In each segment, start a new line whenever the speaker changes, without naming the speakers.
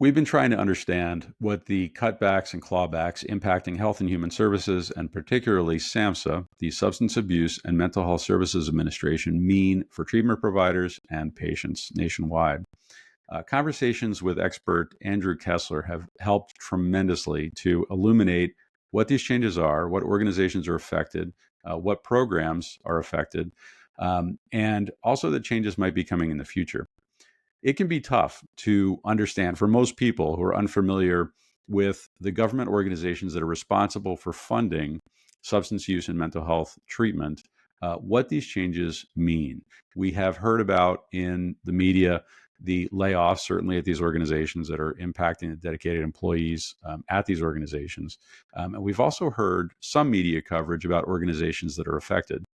We've been trying to understand what the cutbacks and clawbacks impacting health and human services, and particularly SAMHSA, the Substance Abuse and Mental Health Services Administration, mean for treatment providers and patients nationwide. Conversations with expert Andrew Kessler have helped tremendously to illuminate what these changes are, what organizations are affected, what programs are affected, and also the changes might be coming in the future. It can be tough to understand for most people who are unfamiliar with the government organizations that are responsible for funding substance use and mental health treatment, what these changes mean. We have heard about in the media the layoffs, certainly at these organizations, that are impacting the dedicated employees at these organizations. And we've also heard some media coverage about organizations that are affected.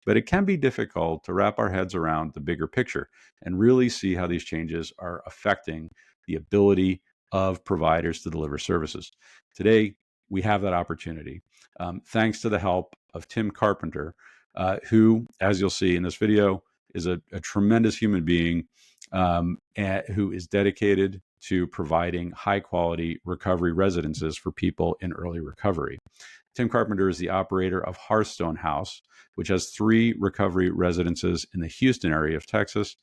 But it can be difficult to wrap our heads around the bigger picture and really see how these changes are affecting the ability of providers to deliver services. Today, we have that opportunity, thanks to the help of Tim Carpenter, who, as you'll see in this video, is a tremendous human being who is dedicated to providing high-quality recovery residences for people in early recovery. Tim Carpenter is the operator of Hearthstone House, which has 3 recovery residences in the Houston area of Texas,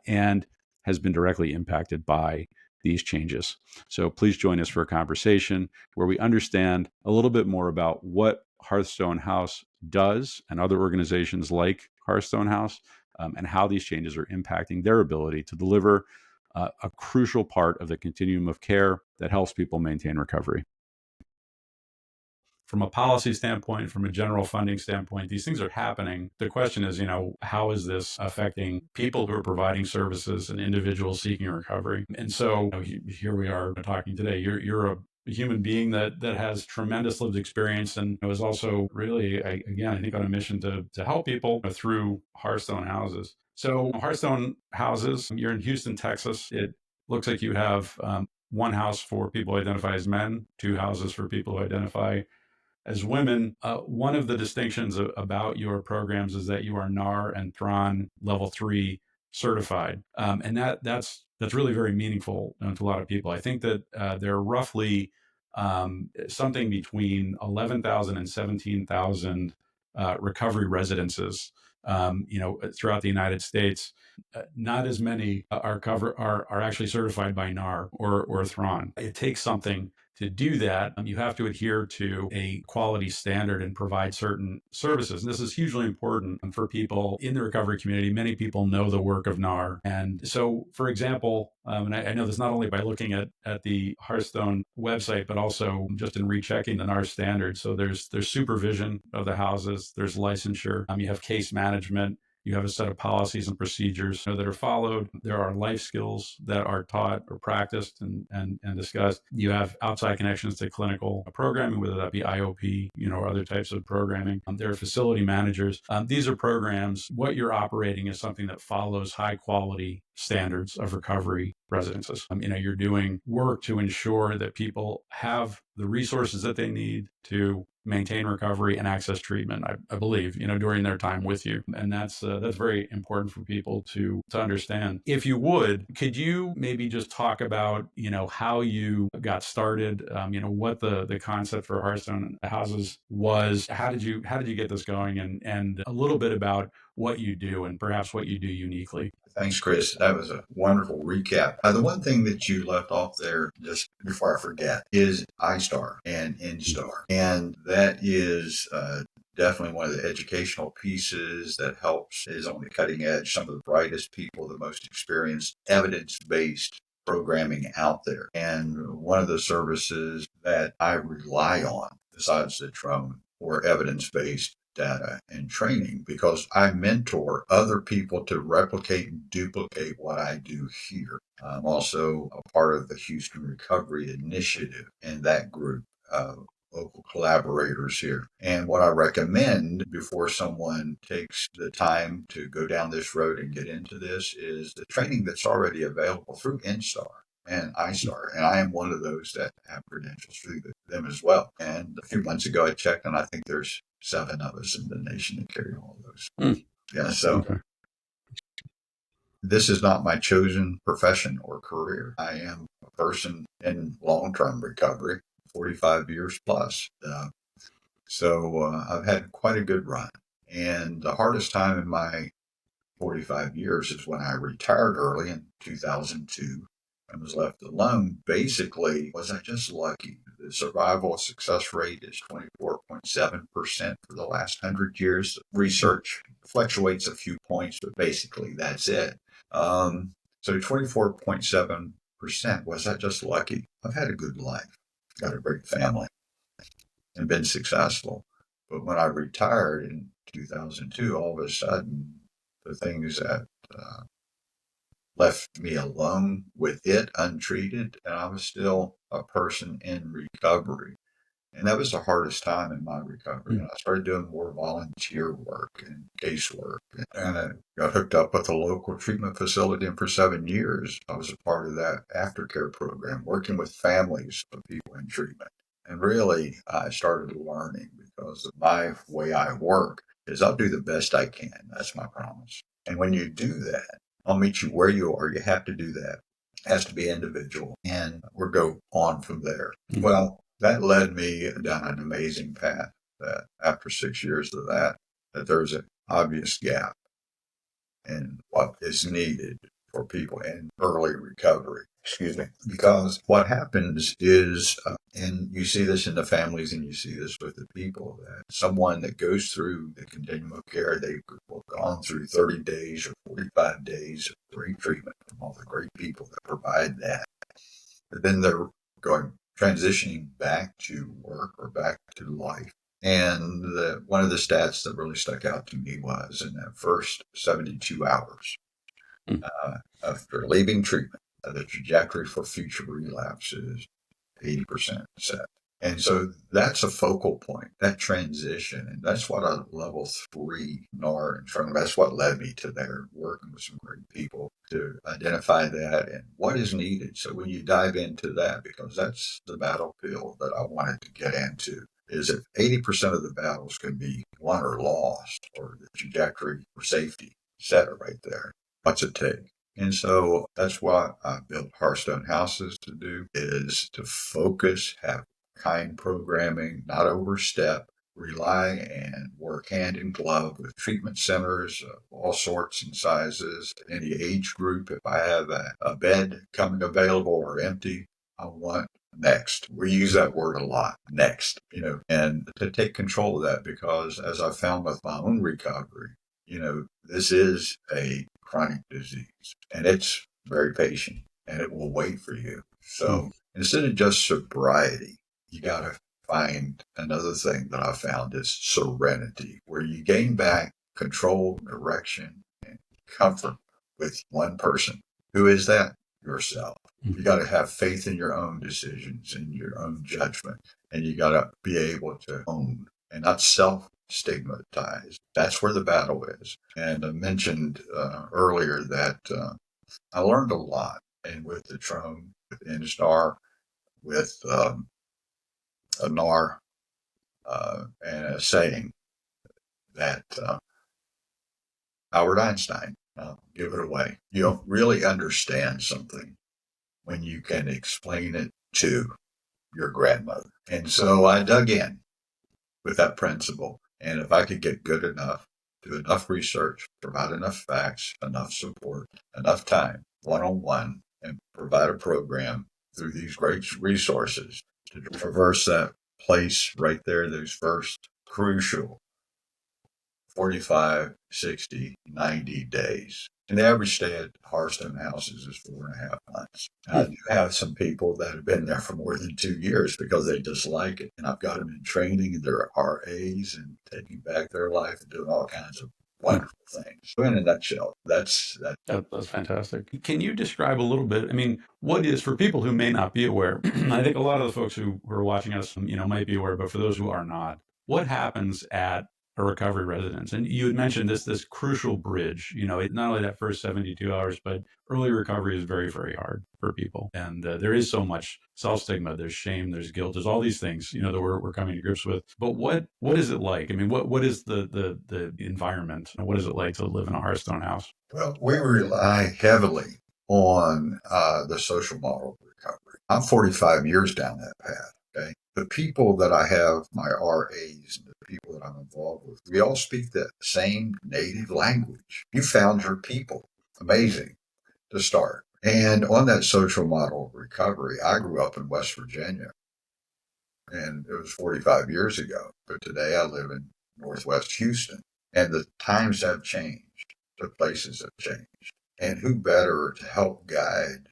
and has been directly impacted by these changes. So please join us for a conversation where we understand a little bit more about what Hearthstone House does and other organizations like Hearthstone House, and how these changes are impacting their ability to deliver a crucial part of the continuum of care that helps people maintain recovery. From a policy standpoint, from a general funding standpoint, these things are happening. The question is, how is this affecting people who are providing services and individuals seeking recovery? And so here we are talking today. You're a human being that has tremendous lived experience and was also really, again, I think on a mission to help people through Hearthstone Houses. So Hearthstone Houses, you're in Houston, Texas. It looks like you have 1 house for people who identify as men, 2 houses for people who identify as women. One of the distinctions about your programs is that you are NAR and THRON level 3 certified, and that's really very meaningful to a lot of people. I think that there are roughly something between 11,000 and 17,000 recovery residences, throughout the United States. Not as many are actually certified by NAR or THRON. It takes something to do that. You have to adhere to a quality standard and provide certain services. And this is hugely important for people in the recovery community. Many people know the work of NAR. And so, for example, and I know this not only by looking at the Hearthstone website, but also just in rechecking the NAR standards. So there's supervision of the houses, there's licensure, you have case management, you have a set of policies and procedures that are followed. There are life skills that are taught or practiced and discussed. You have outside connections to clinical programming, whether that be IOP, or other types of programming. There are facility managers. These are programs. What you're operating is something that follows high quality standards of recovery residences. You're doing work to ensure that people have the resources that they need to maintain recovery and access treatment, I believe, during their time with you. And that's very important for people to understand. If you would, could you maybe just talk about, how you got started, what the concept for Hearthstone Houses was, how did you get this going, and a little bit about what you do and perhaps what you do uniquely.
Thanks, Chris. That was a wonderful recap. The one thing that you left off there, just before I forget, is iStar and NSTAR. And that is definitely one of the educational pieces that helps, is on the cutting edge, some of the brightest people, the most experienced, evidence-based programming out there. And one of the services that I rely on, besides the drone, or evidence-based data and training, because I mentor other people to replicate and duplicate what I do here. I'm also a part of the Houston Recovery Initiative and that group of local collaborators here. And what I recommend before someone takes the time to go down this road and get into this is the training that's already available through NSTAR and iStar. And I am one of those that have credentials through them as well. And a few months ago I checked, and I think there's 7 of us in the nation that carry all those. Yeah, so okay. This is not my chosen profession or career. I am a person in long-term recovery, 45 years plus. I've had quite a good run. And the hardest time in my 45 years is when I retired early in 2002 and was left alone. Basically, was I just lucky? The survival success rate is 24.7% for the last 100 years. Research fluctuates a few points, but basically that's it. So 24.7%, was that just lucky? I've had a good life, got a great family, and been successful. But when I retired in 2002, all of a sudden, the things that left me alone with it untreated, and I was still a person in recovery. And that was the hardest time in my recovery. And I started doing more volunteer work and casework. And I got hooked up with a local treatment facility. And for 7 years, I was a part of that aftercare program, working with families of people in treatment. And really, I started learning because of my way I work is I'll do the best I can. That's my promise. And when you do that, I'll meet you where you are. You have to do that. It has to be individual. And we'll go on from there. Well, that led me down an amazing path that after 6 years of that there's an obvious gap in what is needed for people in early recovery. Excuse me. Because what happens is, and you see this in the families and you see this with the people, that someone that goes through the continuum of care, they've gone through 30 days or 45 days of great treatment from all the great people that provide that. But then they're transitioning back to work or back to life. And one of the stats that really stuck out to me was in that first 72 hours after leaving treatment, the trajectory for future relapse is 80% set. And so that's a focal point, that transition. And that's what a level 3 NAR internally, that's what led me to there, working with some great people to identify that and what is needed. So when you dive into that, because that's the battlefield that I wanted to get into, is if 80% of the battles can be won or lost, or the trajectory for safety set it right there, what's it take? And so that's what I built Hearthstone Houses to do, is to focus, have kind programming, not overstep, rely and work hand in glove with treatment centers of all sorts and sizes, any age group. If I have a bed coming available or empty, I want next. We use that word a lot, next, and to take control of that, because as I found with my own recovery, this is a chronic disease and it's very patient and it will wait for you. So instead of just sobriety, you got to find another thing that I found is serenity, where you gain back control, direction, and comfort with one person. Who is that? Yourself. You got to have faith in your own decisions and your own judgment, and you got to be able to own and not self-stigmatize. That's where the battle is. And I mentioned earlier that I learned a lot, and with the Trome, with Instar, with a NAR, and a saying that Albert Einstein, give it away. You don't really understand something when you can explain it to your grandmother. And so I dug in with that principle. And if I could get good enough, do enough research, provide enough facts, enough support, enough time, one-on-one, and provide a program through these great resources to traverse that place right there, those first crucial 45, 60, 90 days. And the average stay at Hearthstone Houses is 4.5 months. I do have some people that have been there for more than 2 years because they just like it. And I've got them in training, and they're RAs and taking back their life and doing all kinds of wonderful things. So in a nutshell, that's
fantastic. Can you describe a little bit? I mean, what is, for people who may not be aware, I think a lot of the folks who are watching us, might be aware, but for those who are not, what happens at a recovery residence? And you had mentioned this crucial bridge, not only that first 72 hours, but early recovery is very, very hard for people. And there is so much self-stigma, there's shame, there's guilt, there's all these things, that we're coming to grips with. But what is it like? I mean, what is the environment? What is it like to live in a Hearthstone house?
Well, we rely heavily on the social model of recovery. I'm 45 years down that path. Okay. The people that I have, my RAs, and the people that I'm involved with, we all speak the same native language. You found your people. Amazing to start. And on that social model of recovery, I grew up in West Virginia, and it was 45 years ago. But today I live in Northwest Houston, and the times have changed. The places have changed. And who better to help guide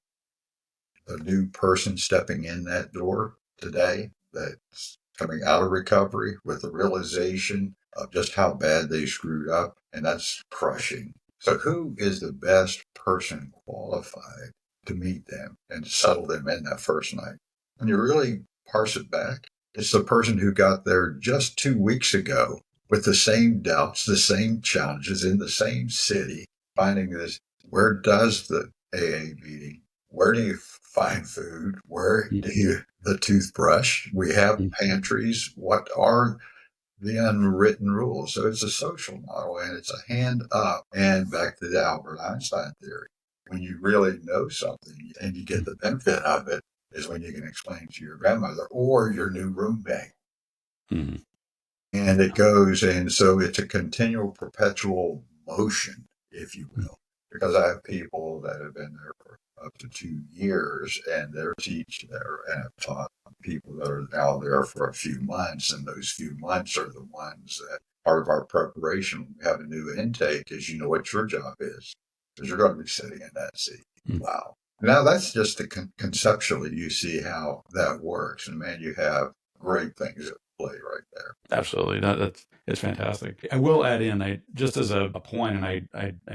a new person stepping in that door today that's coming out of recovery with the realization of just how bad they screwed up, and that's crushing. So, who is the best person qualified to meet them and settle them in that first night? When you really parse it back, it's the person who got there just 2 weeks ago with the same doubts, the same challenges in the same city, finding this where does the AA meeting, where do you find food? Where do you, the toothbrush? We have pantries. What are the unwritten rules? So it's a social model, and it's a hand up. And back to the Albert Einstein theory. When you really know something and you get the benefit of it is when you can explain to your grandmother or your new roommate.
Mm-hmm.
And it goes, and so it's a continual, perpetual motion, if you will, because I have people that have been there for up to 2 years, and they're teaching there and have taught people that are now there for a few months, and those few months are the ones that part of our preparation when we have a new intake is you know what your job is, because you're going to be sitting in that seat.
Mm-hmm.
Wow. Now that's just conceptually you see how that works, and man, you have great things at play right there.
Absolutely. That's it's fantastic. I will add in, I just as a point, and I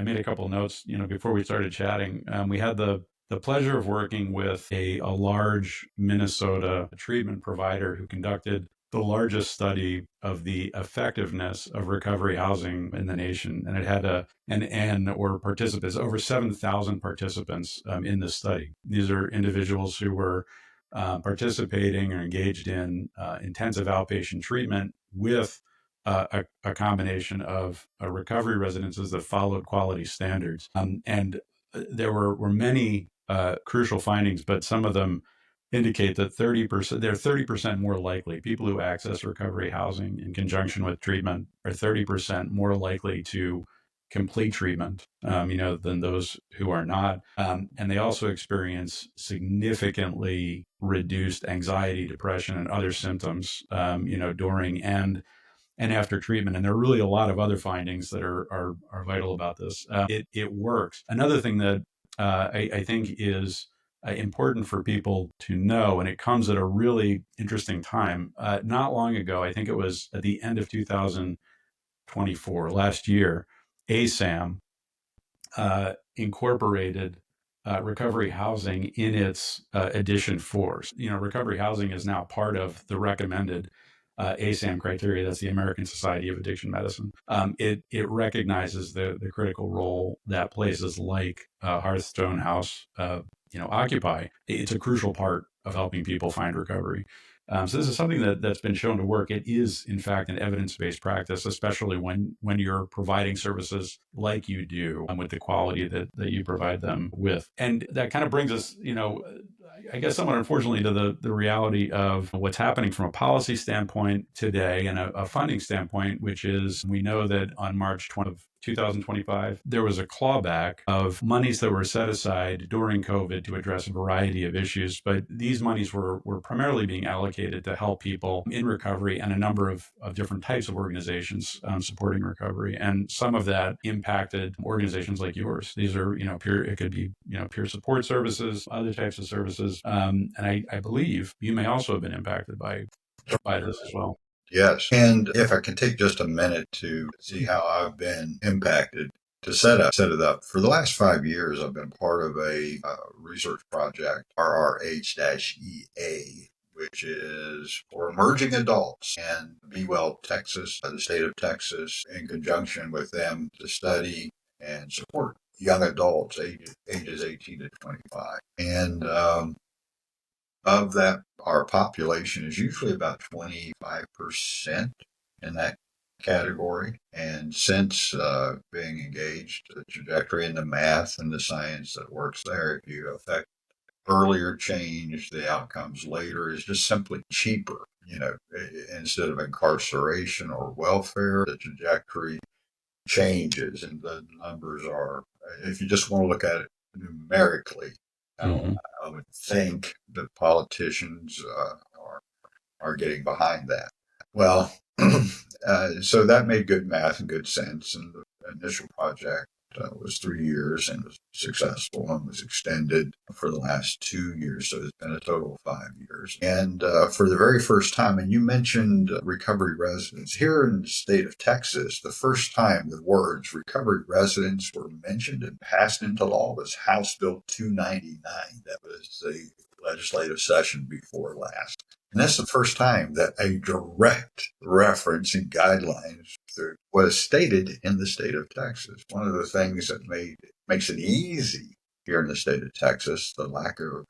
made a couple of notes, before we started chatting. We had the pleasure of working with a large Minnesota treatment provider who conducted the largest study of the effectiveness of recovery housing in the nation. And it had an N or participants, over 7,000 participants in this study. These are individuals who were participating or engaged in intensive outpatient treatment with a combination of recovery residences that followed quality standards. And there were many crucial findings, but some of them indicate that 30%, they're 30% more likely. People who access recovery housing in conjunction with treatment are 30% more likely to complete treatment, than those who are not. And they also experience significantly reduced anxiety, depression, and other symptoms, during and after treatment. And there are really a lot of other findings that are vital about this. It works. Another thing that I think is important for people to know, and it comes at a really interesting time. Not long ago, I think it was at the end of 2024, last year, ASAM incorporated recovery housing in its edition 4. Recovery housing is now part of the recommended ASAM criteria. That's the American Society of Addiction Medicine. It recognizes the critical role that places like Hearthstone House, occupy. It's a crucial part of helping people find recovery. So this is something that's been shown to work. It is, in fact, an evidence-based practice, especially when you're providing services like you do, with the quality that you provide them with. And that kind of brings us, I guess, somewhat unfortunately to the reality of what's happening from a policy standpoint today and a funding standpoint, which is we know that on March 20th of 2025, there was a clawback of monies that were set aside during COVID to address a variety of issues. But these monies were primarily being allocated to help people in recovery and a number of different types of organizations supporting recovery. And some of that impacted organizations like yours. These are, it could be, peer support services, other types of services. And I believe you may also have been impacted by this as well.
Yes. And if I can take just a minute to see how I've been impacted to set it up. For the last 5 years, I've been part of a research project, RRH-EA, which is for emerging adults, and Be Well Texas, the state of Texas, in conjunction with them to study and support young adults ages 18 to 25. And of that, our population is usually about 25% in that category. And since being engaged, the trajectory and the math and the science that works there, if you affect earlier change, the outcomes later is just simply cheaper. Instead of incarceration or welfare, the trajectory changes and the numbers are, if you just want to look at it numerically,
Mm-hmm.
I would think that politicians are getting behind that. Well, so that made good math and good sense. And the initial project was 3 years and was successful and was extended for the last 2 years. So it's been a total of 5 years. And for the very first time, and you mentioned recovery residents here in the state of Texas, the first time the words recovery residents were mentioned and passed into law was House Bill 299. That was the legislative session before last. And that's the first time that a direct reference and guidelines was stated in the state of Texas. One of the things that makes it easy here in the state of Texas, the lack of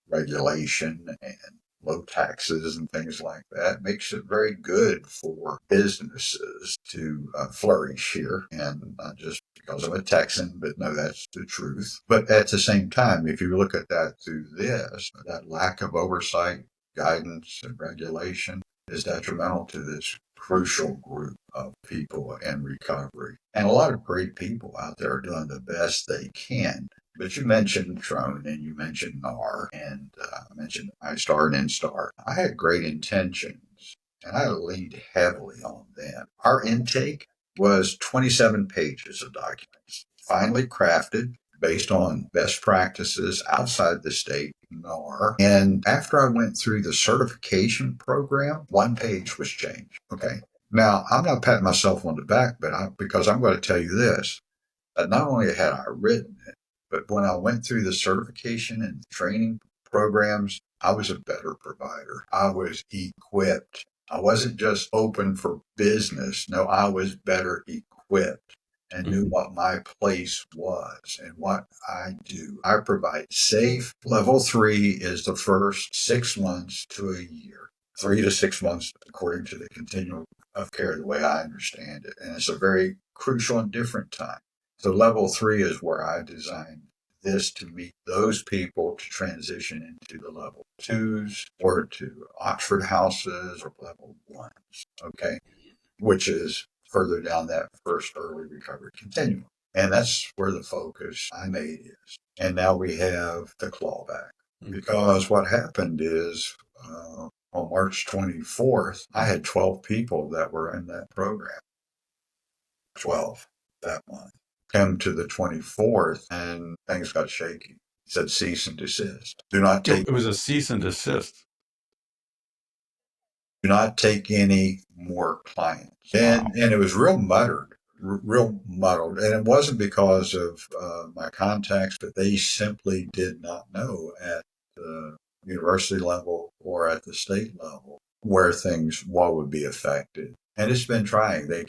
regulation and low taxes and things like that, makes it very good for businesses to flourish here. And not just because I'm a Texan, but no, that's the truth. But at the same time, if you look at that through this, that lack of oversight, guidance, and regulation is detrimental to this crucial group of people in recovery. And a lot of great people out there are doing the best they can. But you mentioned Trone and you mentioned NAR and mentioned iStar and NSTAR. I had great intentions and I leaned heavily on them. Our intake was 27 pages of documents, finely crafted based on best practices outside the state, NAR. And after I went through the certification program, one page was changed. Okay. Now, I'm not patting myself on the back, because I'm going to tell you this, that not only had I written it, but when I went through the certification and training programs, I was a better provider. I was equipped. I wasn't just open for business. No, I was better equipped and knew what my place was and what I do. I provide safe. Level 3 is the first 6 months to a year, 3 to 6 months, according to the continuum of care, the way I understand it. And it's a very crucial and different time. So level 3 is where I designed this to meet those people to transition into the level 2s or to Oxford houses or level 1s, okay, which is further down that first early recovery continuum. And that's where the focus I made is. And now we have the clawback. Because what happened is on March 24th, I had 12 people that were in that program. 12 that month. Came to the 24th and things got shaky. It said cease and desist.
It was a cease and desist.
Do not take any more clients. And it was real muddled. And it wasn't because of my contacts, but they simply did not know at the university level or at the state level what would be affected. And it's been trying. They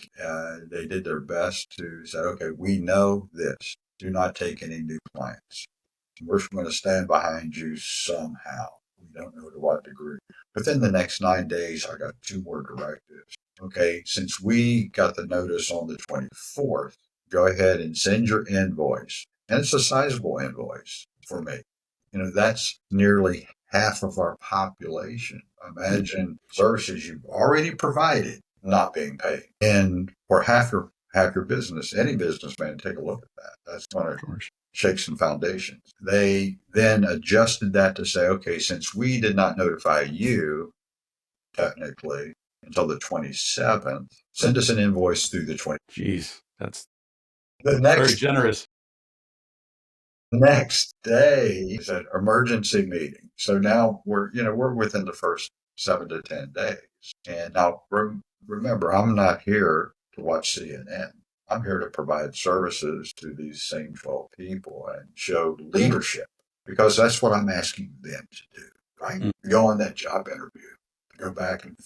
did their best to say, okay, we know this. Do not take any new clients. We're going to stand behind you somehow. We don't know to what degree. Within the next 9 days, I got 2 more directives. Okay, since we got the notice on the 24th, go ahead and send your invoice. And it's a sizable invoice for me. That's nearly half of our population. Imagine services you've already provided not being paid. And for half your business, any businessman, take a look at that. That's going to shake some foundations. They then adjusted that to say, okay, since we did not notify you, technically, until the 27th, send us an invoice through the 20th.
Jeez, that's
very
generous.
The next day is an emergency meeting. So now we're within the first 7 to 10 days. And now remember, I'm not here to watch CNN. I'm here to provide services to these same 12 people and show leadership, because that's what I'm asking them to do, right? Go on that job interview, go back and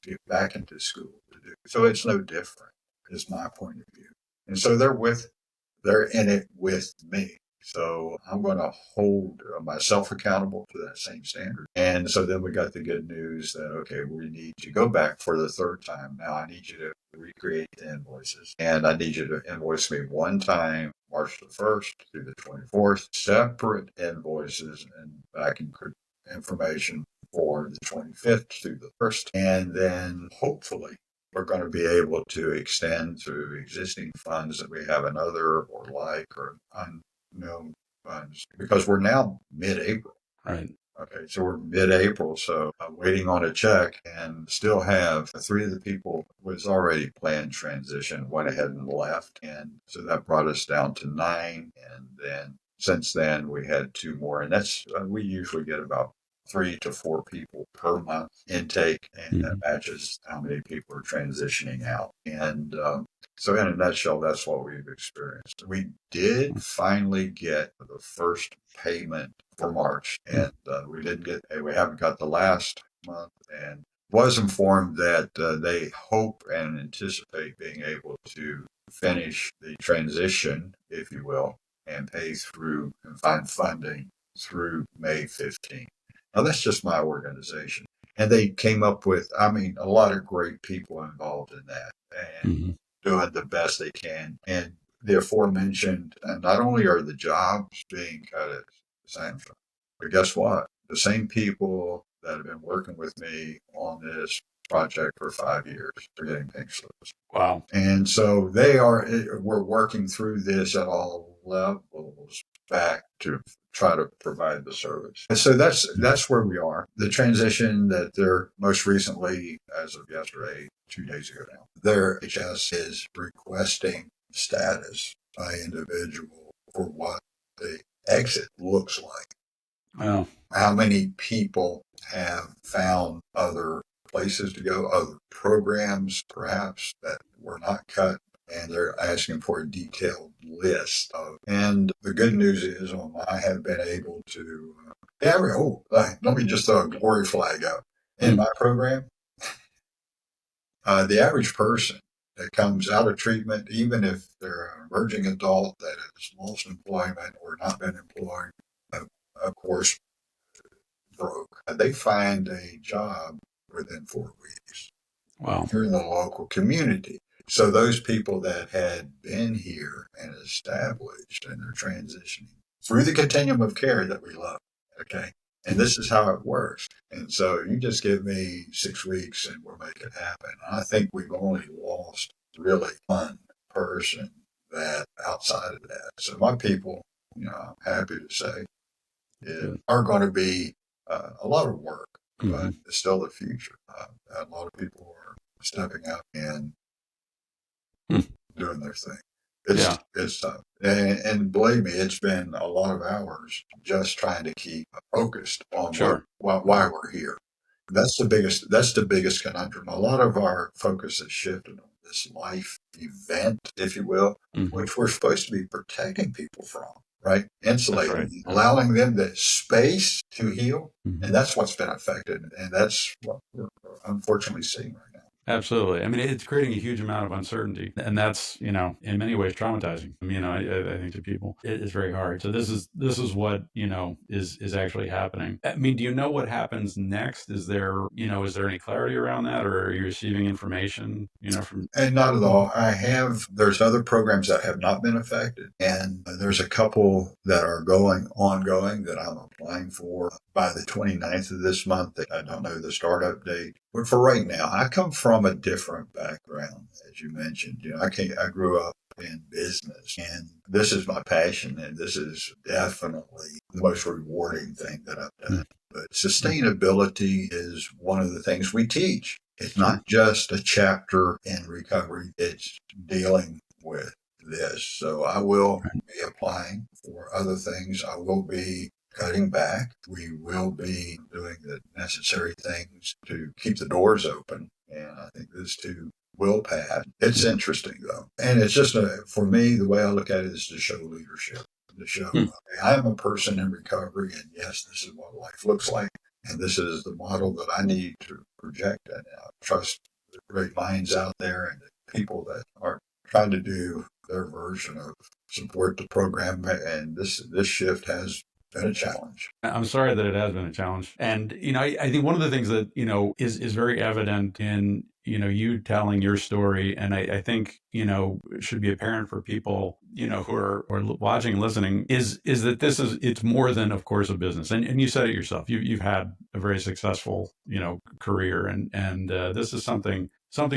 get back into school to do. So it's no different, is my point of view. And so they're in it with me. So I'm going to hold myself accountable to that same standard. And so then we got the good news that, okay, we need to go back for the 3rd time. Now I need you to recreate the invoices. And I need you to invoice me one time, March the 1st through the 24th, separate invoices and backing information for the 25th through the 1st. And then hopefully we're going to be able to extend through existing funds that we have another or like or unknown funds because we're now mid-April.
Right.
Okay, so we're mid-April, so I'm waiting on a check and still have three of the people was already planned transition, went ahead and left. And so that brought us down to 9. And then since then we had 2 more. And that's, we usually get about 3 to 4 people per month intake. And that matches how many people are transitioning out. And so in a nutshell, that's what we've experienced. We did finally get the first payment for March, and we haven't got the last month, and was informed that they hope and anticipate being able to finish the transition, if you will, and pay through and find funding through May 15th. Now that's just my organization. And they came up with, I mean, a lot of great people involved in that and doing the best they can. And the aforementioned, and not only are the jobs being cut at SAMHSA, but guess what? The same people that have been working with me on this project for 5 years are getting pink slips.
Wow.
And so we're working through this at all levels back to try to provide the service. And so that's where we are. The transition that they're most recently, as of yesterday, 2 days ago now, their HS is requesting status by individual for what the exit looks like.
Wow.
How many people have found other places to go, other programs perhaps that were not cut, and they're asking for a detailed list of. And the good news is, I have been able to. Let me just throw a glory flag up in my program. The average person that comes out of treatment, even if they're an emerging adult that has lost employment or not been employed, of course, broke, they find a job within 4 weeks.
Wow.
Here in the local community. So those people that had been here and established and they're transitioning through the continuum of care that we love. Okay. And this is how it works. And so you just give me 6 weeks and we'll make it happen. I think we've only lost really one person that outside of that. So my people, I'm happy to say, are going to be a lot of work, but it's still the future. A lot of people are stepping up and doing their thing. It's tough. And believe me, it's been a lot of hours just trying to keep focused on why we're here. That's the biggest conundrum. A lot of our focus has shifted on this life event, if you will, which we're supposed to be protecting people from, right? Insulating, allowing them the space to heal. And that's what's been affected. And that's what we're unfortunately seeing right now.
Absolutely. I mean, it's creating a huge amount of uncertainty, and that's, in many ways traumatizing. I think to people, it's very hard. So this is what, is actually happening. I mean, do you know what happens next? Is there any clarity around that, or are you receiving information, from?
And not at all. There's other programs that have not been affected, and there's a couple that are ongoing that I'm applying for by the 29th of this month. I don't know the startup date. But for right now, I come from a different background, as you mentioned. I grew up in business, and this is my passion, and this is definitely the most rewarding thing that I've done. But sustainability is one of the things we teach. It's not just a chapter in recovery. It's dealing with this. So I will be applying for other things. I will be cutting back. We will be doing the necessary things to keep the doors open. And I think this too will pass. It's interesting though. And it's just for me, the way I look at it is to show leadership, to show I am a person in recovery, and yes, this is what life looks like. And this is the model that I need to project. And I trust the great minds out there and the people that are trying to do their version of support the program. And this shift has been a challenge.
I'm sorry that it has been a challenge. And, I think one of the things that, is very evident in, you telling your story. And I think, should be apparent for people, who are watching and listening is that it's more than, of course, a business. And you said it yourself, you've had a very successful, career and this is something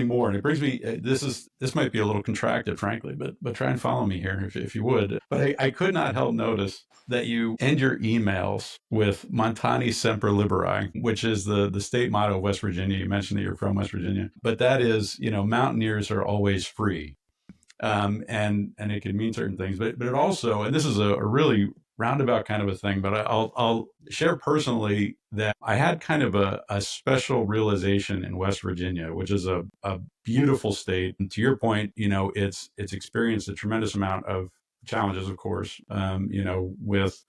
more. And it brings me, this might be a little contracted, frankly, but try and follow me here if you would. But I could not help notice that you end your emails with Montani Semper Liberi, which is the state motto of West Virginia. You mentioned that you're from West Virginia, but that is, mountaineers are always free. And it can mean certain things, but it also, and this is a really roundabout kind of a thing, but I'll share personally that I had kind of a special realization in West Virginia, which is a beautiful state. And to your point, it's experienced a tremendous amount of challenges, of course, with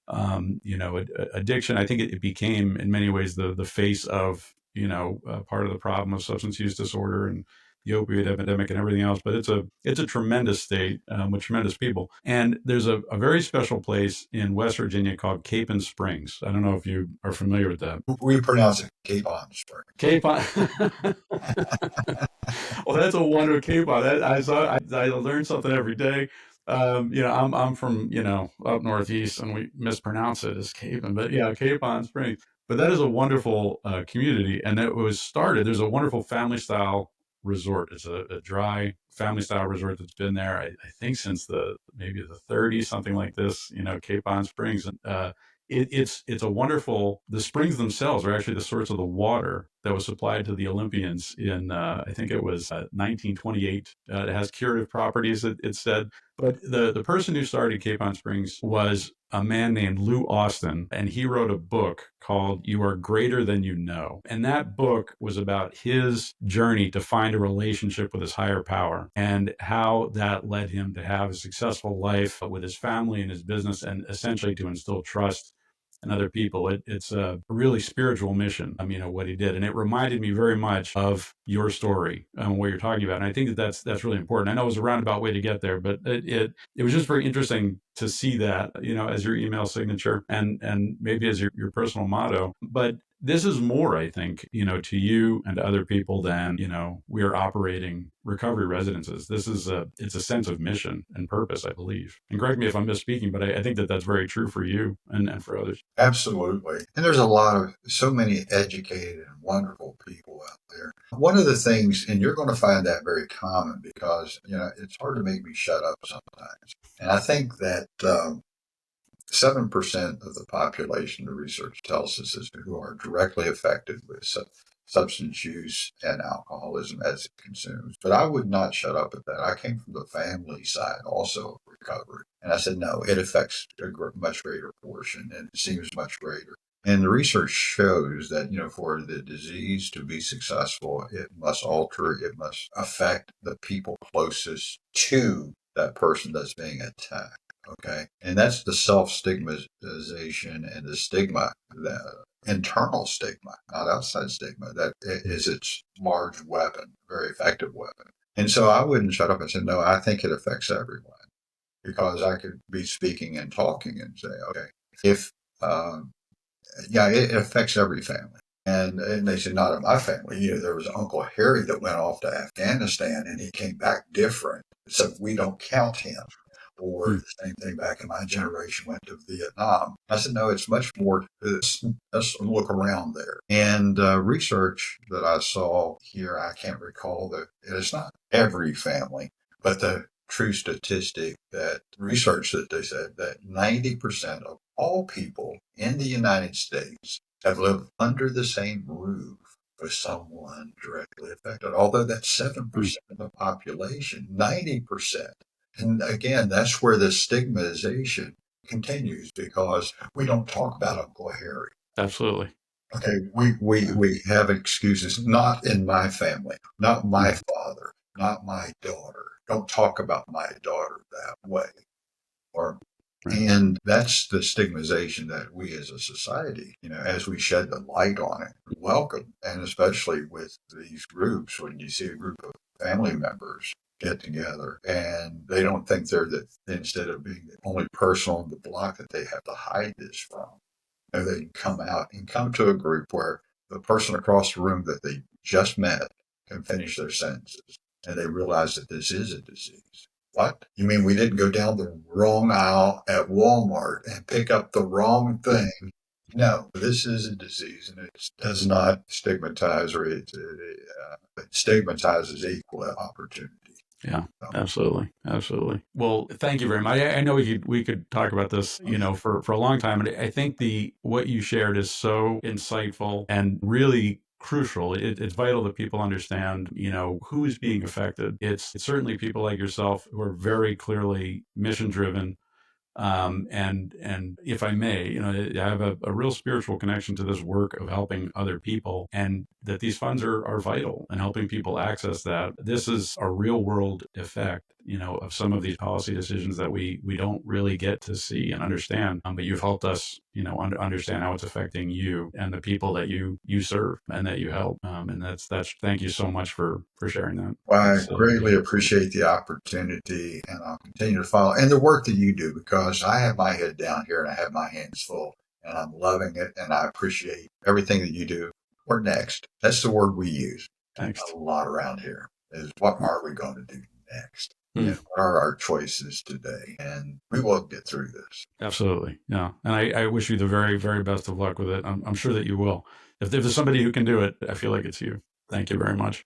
addiction. I think it became in many ways the face of, part of the problem of substance use disorder and the opioid epidemic and everything else. But it's a tremendous state with tremendous people. And there's a very special place in West Virginia called Capon Springs. I don't know if you are familiar with that.
We pronounce it Capon Springs.
Capon. Well, that's a wonder. Capon. I learned something every day. I'm from, up northeast and we mispronounce it as Capon, but yeah, Capon Springs. But that is a wonderful community. And there's a wonderful family style resort. It's a dry family style resort that's been there, I think, since maybe the 30s, something like this, Capon Springs. And it's a wonderful, the springs themselves are actually the source of the water that was supplied to the Olympians in, I think it was 1928. It has curative properties, it said. But the person who started Capon Springs was a man named Lou Austin, and he wrote a book called You Are Greater Than You Know. And that book was about his journey to find a relationship with his higher power and how that led him to have a successful life with his family and his business, and essentially to instill trust in other people. It's a really spiritual mission, what he did. And it reminded me very much of your story and what you're talking about. And I think that's really important. I know it was a roundabout way to get there, but it was just very interesting to see that, as your email signature and maybe as your personal motto. But this is more, I think, to you and to other people than, we are operating recovery residences. It's a sense of mission and purpose, I believe. And correct me if I'm misspeaking, but I think that's very true for you and for others.
Absolutely. And there's so many educated and wonderful people out there. One of the things, and you're going to find that very common because, it's hard to make me shut up sometimes. And I think that 7% of the population, the research tells us, is who are directly affected with substance use and alcoholism as it consumes. But I would not shut up at that. I came from the family side also of recovery. And I said, no, it affects a much greater portion and it seems much greater. And the research shows that, for the disease to be successful, it must affect the people closest to that person that's being attacked. Okay. And that's the self-stigmatization and the stigma, the internal stigma, not outside stigma, that is its large weapon, very effective weapon. And so I wouldn't shut up and say, no, I think it affects everyone, because I could be speaking and talking and say, okay, if, it affects every family. And they said, not in my family. There was Uncle Harry that went off to Afghanistan and he came back different. So we don't count him. Or the same thing back in my generation went to Vietnam. I said, no, it's much more. Let's look around there. And research that I saw here, I can't recall it's not every family, but the true statistic that research that they said that 90% of all people in the United States have lived under the same roof with someone directly affected. Although that's 7% of the population, 90%. And again, that's where the stigmatization continues because we don't talk about Uncle Harry.
Absolutely.
Okay, we have excuses. Not in my family, not my father, not my daughter. Don't talk about my daughter that way. And that's the stigmatization that we as a society, as we shed the light on it, welcome. And especially with these groups, when you see a group of family members get together, and they don't think they're the, instead of being the only person on the block that they have to hide this from, they can come out and come to a group where the person across the room that they just met can finish their sentences, and they realize that this is a disease. What? You mean we didn't go down the wrong aisle at Walmart and pick up the wrong thing? No, this is a disease, and it does not stigmatize, or it stigmatizes equal opportunity.
Yeah,
So,
absolutely. Absolutely. Well, thank you very much. I know we could talk about this, for a long time. And I think what you shared is so insightful and really crucial. It's vital that people understand, who's being affected. It's certainly people like yourself who are very clearly mission driven, and if I may, I have a real spiritual connection to this work of helping other people, and that these funds are vital in helping people access that. This is a real world effect, of some of these policy decisions that we don't really get to see and understand. But you've helped us, understand how it's affecting you and the people that you serve and that you help. And that's thank you so much for sharing that.
well, I
It's,
greatly appreciate the opportunity, and I'll continue to follow and the work that you do, because I have my head down here and I have my hands full, and I'm loving it, and I appreciate everything that you do. What next? That's the word we use
Thanks.
a lot around here. Is what are we going to do next?
Hmm.
And what are our choices today? And we will get through this.
Absolutely. Yeah. And I wish you the very, very best of luck with it. I'm sure that you will. If there's somebody who can do it, I feel like it's you. Thank you very much.